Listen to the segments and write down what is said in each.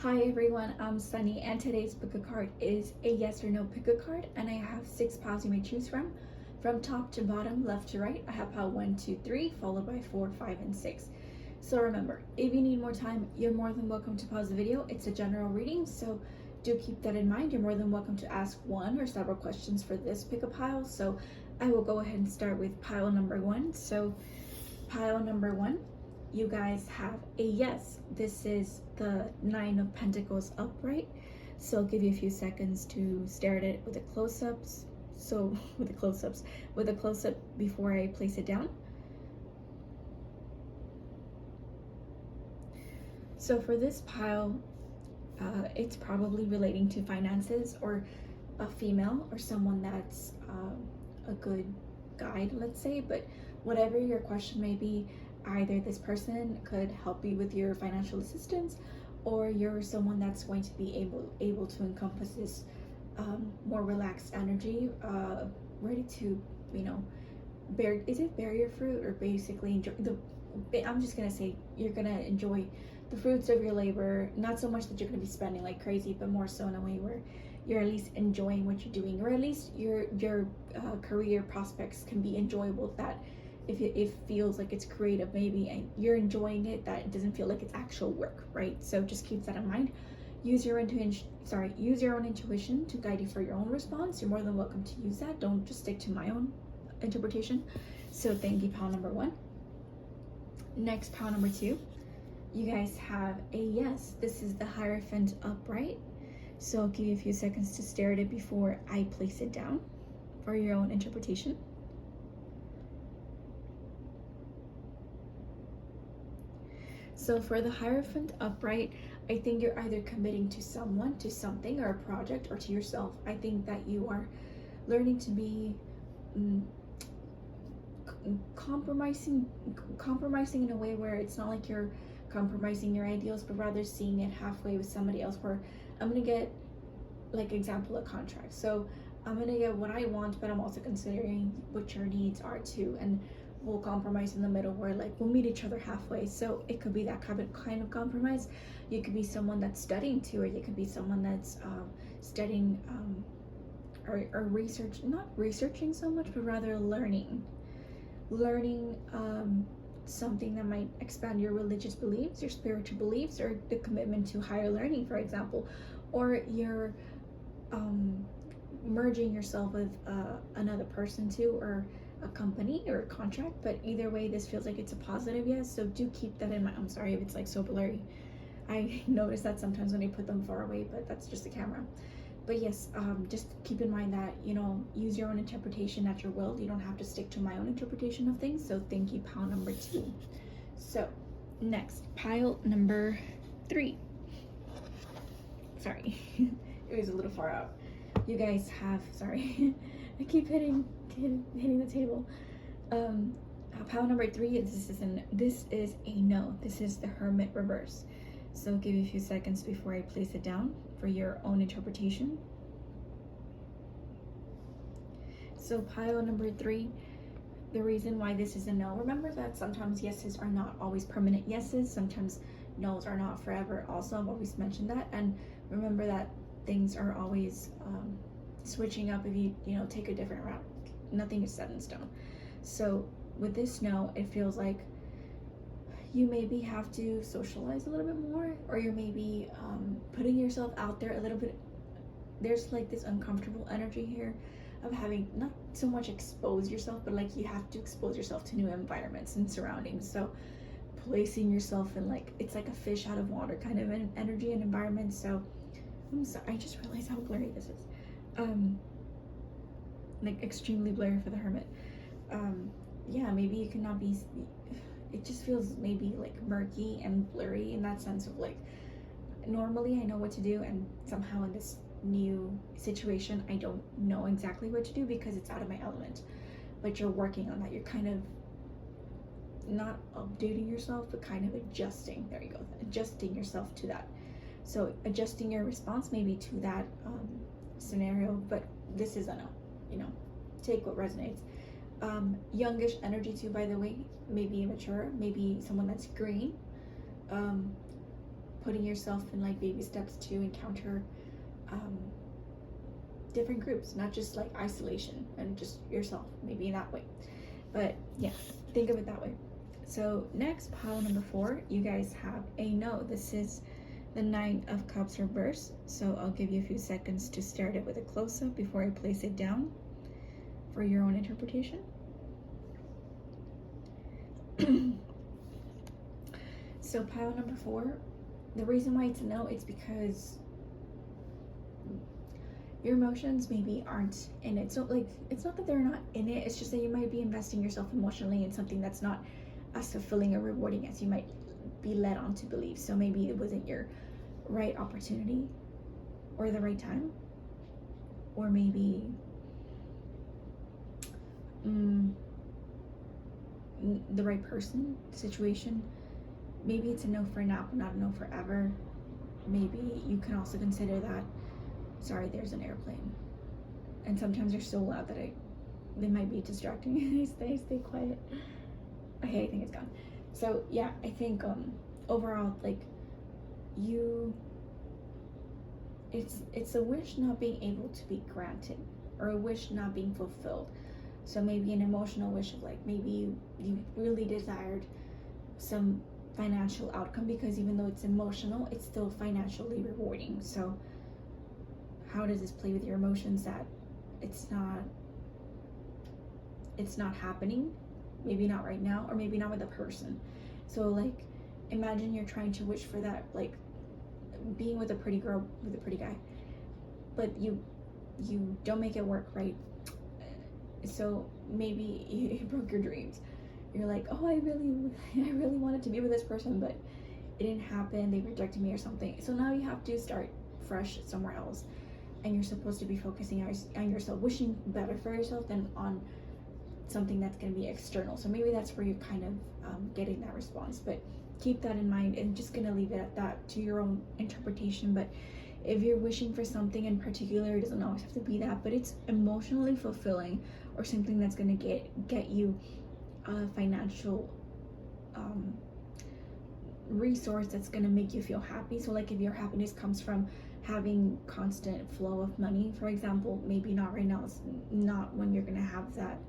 Hi everyone, I'm Sunny and today's pick a card is a yes or no pick a card, and I have 6 piles you may choose from top to bottom, left to right. I have pile 1, 2, 3, followed by 4, 5, and 6. So remember, if you need more time, you're more than welcome to pause the video. It's a general reading, so do keep that in mind. You're more than welcome to ask one or several questions for this pick a pile. So I will go ahead and start with pile number 1. So pile number 1, you guys have a yes. This is the 9 of Pentacles upright. So I'll give you a few seconds to stare at it with the close-ups. So with a close-up before I place it down. So for this pile, it's probably relating to finances or a female or someone that's a good guide, let's say. But whatever your question may be, either this person could help you with your financial assistance, or you're someone that's going to be able to encompass this more relaxed energy, ready to, bear your fruit, or basically enjoy I'm just gonna say you're gonna enjoy the fruits of your labor. Not so much that you're gonna be spending like crazy, but more so in a way where you're at least enjoying what you're doing, or at least your career prospects can be enjoyable. That if it feels like it's creative maybe and you're enjoying it, that it doesn't feel like it's actual work, right? So just keep that in mind. Use your own intuition to guide you for your own response. You're more than welcome to use that. Don't just stick to my own interpretation. So thank you, pile number 1. Next, pile number 2, you guys have a yes. This is the Hierophant upright. So I'll give you a few seconds to stare at it before I place it down for your own interpretation. So for the Hierophant upright, I think you're either committing to someone, to something, or a project, or to yourself. I think that you are learning to be compromising in a way where it's not like you're compromising your ideals, but rather seeing it halfway with somebody else. Where I'm gonna get, like, example, a contract. So I'm gonna get what I want, but I'm also considering what your needs are too, and we'll compromise in the middle, where like we'll meet each other halfway. So it could be that kind of compromise. You could be someone that's studying too, or you could be someone that's studying or not researching so much, but rather learning something that might expand your religious beliefs, your spiritual beliefs, or the commitment to higher learning, for example. Or you're merging yourself with another person too, or a company or a contract. But either way, this feels like it's a positive yes, so do keep that in mind. I'm sorry if it's like so blurry. I notice that sometimes when I put them far away, but that's just the camera. But yes, just keep in mind that, use your own interpretation at your will. You don't have to stick to my own interpretation of things. So thank you, pile number 2. So next, pile number 3. Sorry, it was a little far out. You guys have, sorry, I keep hitting the table. Pile number 3, this is a no. This is the Hermit reverse. So I'll give you a few seconds before I place it down for your own interpretation. So pile number 3, the reason why this is a no, remember that sometimes yeses are not always permanent yeses. Sometimes no's are not forever also. I've always mentioned that. And remember that things are always switching up if you take a different route. Nothing is set in stone. So with this no, it feels like you maybe have to socialize a little bit more, or you're maybe putting yourself out there a little bit. There's like this uncomfortable energy here of having not so much expose yourself, but like you have to expose yourself to new environments and surroundings. So placing yourself in, like, it's like a fish out of water kind of an energy and environment. So I'm sorry, I just realized how blurry this is. Like extremely blurry for the Hermit. Yeah, maybe you cannot be, it just feels maybe like murky and blurry in that sense of like, normally I know what to do, and somehow in this new situation I don't know exactly what to do because it's out of my element. But you're working on that. You're kind of not updating yourself, but kind of adjusting. There you go, adjusting yourself to that. So adjusting your response maybe to that scenario. But this is a no. Take what resonates. Youngish energy too, by the way. Maybe immature, maybe someone that's green, putting yourself in like baby steps to encounter different groups, not just like isolation and just yourself, maybe in that way. But yeah, think of it that way. So next, pile number 4, you guys have a no. This is the 9 of Cups reverse. So I'll give you a few seconds to stare at it with a close-up before I place it down for your own interpretation. So pile number 4, the reason why it's a no, it's because your emotions maybe aren't in it. So like, it's not that they're not in it, it's just that you might be investing yourself emotionally in something that's not as fulfilling or rewarding as you might be led on to believe. So maybe it wasn't your right opportunity or the right time, or maybe the right person, situation. Maybe it's a no for now, but not a no forever. Maybe you can also consider that, sorry, there's an airplane, and sometimes they're so loud that they might be distracting. Stay quiet. Okay, I think it's gone. So yeah, I think overall, like, it's a wish not being able to be granted, or a wish not being fulfilled. So maybe an emotional wish of like, maybe you really desired some financial outcome, because even though it's emotional, it's still financially rewarding. So how does this play with your emotions that it's not happening? Maybe not right now, or maybe not with a person. So like, imagine you're trying to wish for that, like being with a pretty girl, with a pretty guy, but you don't make it work, right? So maybe you broke your dreams. You're like, oh, I really wanted to be with this person, but it didn't happen. They rejected me or something. So now you have to start fresh somewhere else, and you're supposed to be focusing on yourself, wishing better for yourself than on something that's going to be external. So maybe that's where you're kind of getting that response. But keep that in mind, and just going to leave it at that, to your own interpretation. But if you're wishing for something in particular, it doesn't always have to be that, but it's emotionally fulfilling, or something that's going to get you a financial resource that's going to make you feel happy. So like, if your happiness comes from having constant flow of money, for example, maybe not right now, it's not when you're going to have that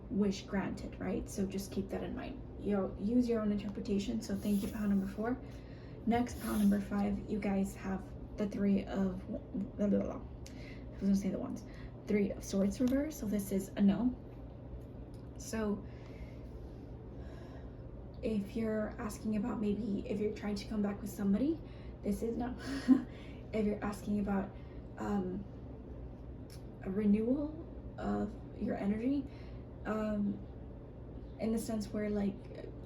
wish granted, right? So just keep that in mind. Use your own interpretation. So thank you, pile number 4. Next, pile number 5, you guys have the 3 of I was gonna say the wands, 3 of Swords reverse. So this is a no. So if you're asking about, maybe if you're trying to come back with somebody, this is no. If you're asking about a renewal of your energy, in the sense where, like,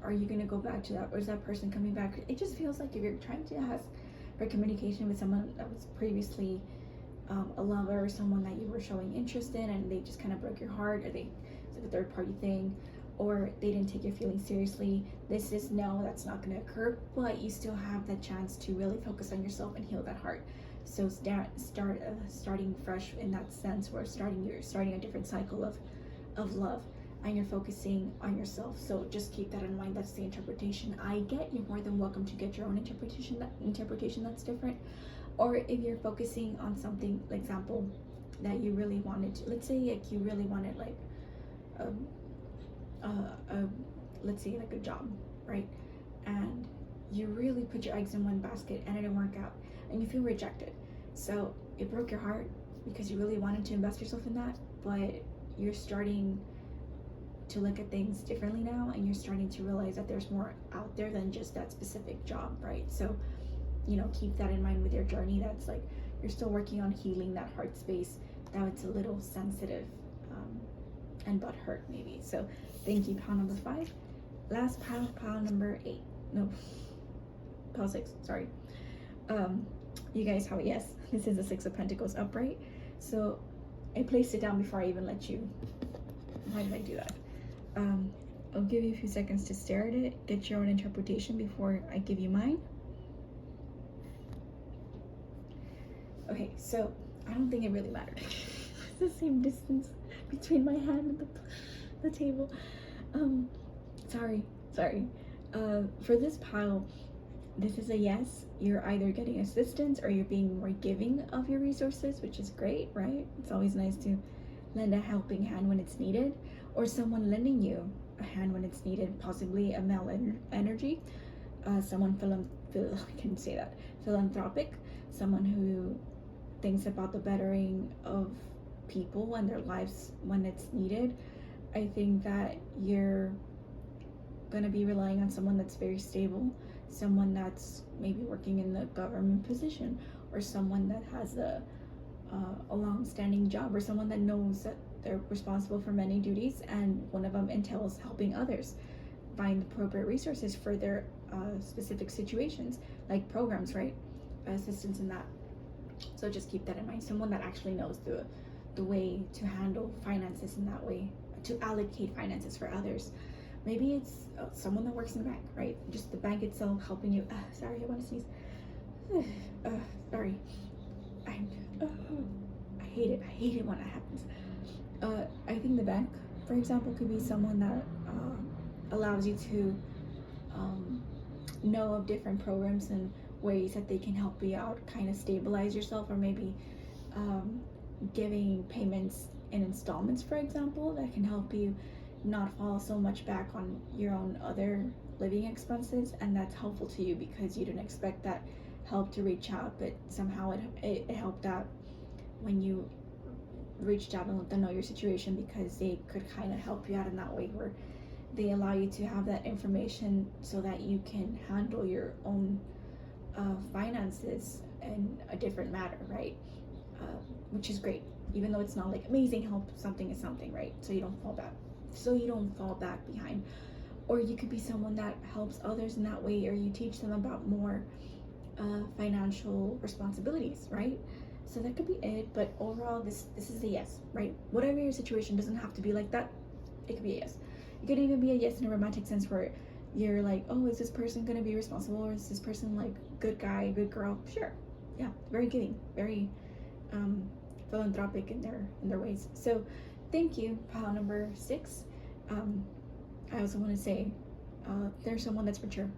are you gonna go back to that, or is that person coming back? It just feels like if you're trying to ask for communication with someone that was previously a lover, or someone that you were showing interest in, and they just kind of broke your heart, or it's like a third party thing, or they didn't take your feelings seriously, this is no, that's not going to occur. But you still have the chance to really focus on yourself and heal that heart. So starting fresh in that sense, where you're starting a different cycle of love, and you're focusing on yourself. So just keep that in mind. That's the interpretation I get. You're more than welcome to get your own interpretation that's different. Or if you're focusing on something, like example, that you really wanted to, let's say like you really wanted like let's say like a job, right? And you really put your eggs in one basket and it didn't work out, and you feel rejected. So it broke your heart because you really wanted to invest yourself in that, but you're starting to look at things differently now, and you're starting to realize that there's more out there than just that specific job, right? So, keep that in mind with your journey. That's like, you're still working on healing that heart space. Now it's a little sensitive and butt hurt maybe. So thank you, pile number 5. Last pile number 8. No, pile 6, sorry. You guys have it. Yes, this is the 6 of Pentacles upright. So I placed it down before I even let you. Why did I do that? I'll give you a few seconds to stare at it, get your own interpretation before I give you mine. Okay, so I don't think it really mattered. It's the same distance between my hand and the table. Sorry. For this pile, this is a yes. You're either getting assistance or you're being more giving of your resources, which is great, right? It's always nice to lend a helping hand when it's needed, or someone lending you a hand when it's needed, possibly a male energy, someone I can say that, philanthropic, someone who thinks about the bettering of people and their lives when it's needed. I think that you're going to be relying on someone that's very stable, someone that's maybe working in the government position, or someone that has a long-standing job, or someone that knows that they're responsible for many duties and one of them entails helping others find the appropriate resources for their specific situations, like programs, right? Assistance in that. So just keep that in mind. Someone that actually knows the way to handle finances in that way, to allocate finances for others. Maybe it's someone that works in the bank, right? Just the bank itself helping you. Sorry, I want to sneeze. Sorry. I hate it. I hate it when that happens. I think the bank, for example, could be someone that allows you to know of different programs and ways that they can help you out, kind of stabilize yourself, or maybe giving payments in installments, for example, that can help you not fall so much back on your own other living expenses, and that's helpful to you because you didn't expect that help to reach out, but somehow it helped out when you reached out and let them know your situation, because they could kind of help you out in that way, where they allow you to have that information so that you can handle your own finances in a different matter, right? Which is great, even though it's not like amazing help. Something is something, right? So you don't fall back behind. Or you could be someone that helps others in that way, or you teach them about more financial responsibilities, right? So that could be it. But overall, this is a yes, right? Whatever your situation, doesn't have to be like that. It could be a yes. It could even be a yes in a romantic sense, where you're like, oh, is this person going to be responsible, or is this person like good guy, good girl? Sure. Yeah, very giving, very philanthropic in their ways. So thank you, pile number 6. I also want to say there's someone that's mature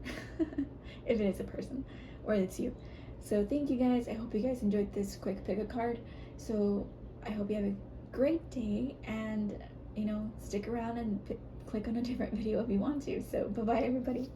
if it is a person, or it's you. So thank you guys. I hope you guys enjoyed this quick pick a card. So I hope you have a great day, and stick around and click on a different video if you want to. So bye bye everybody.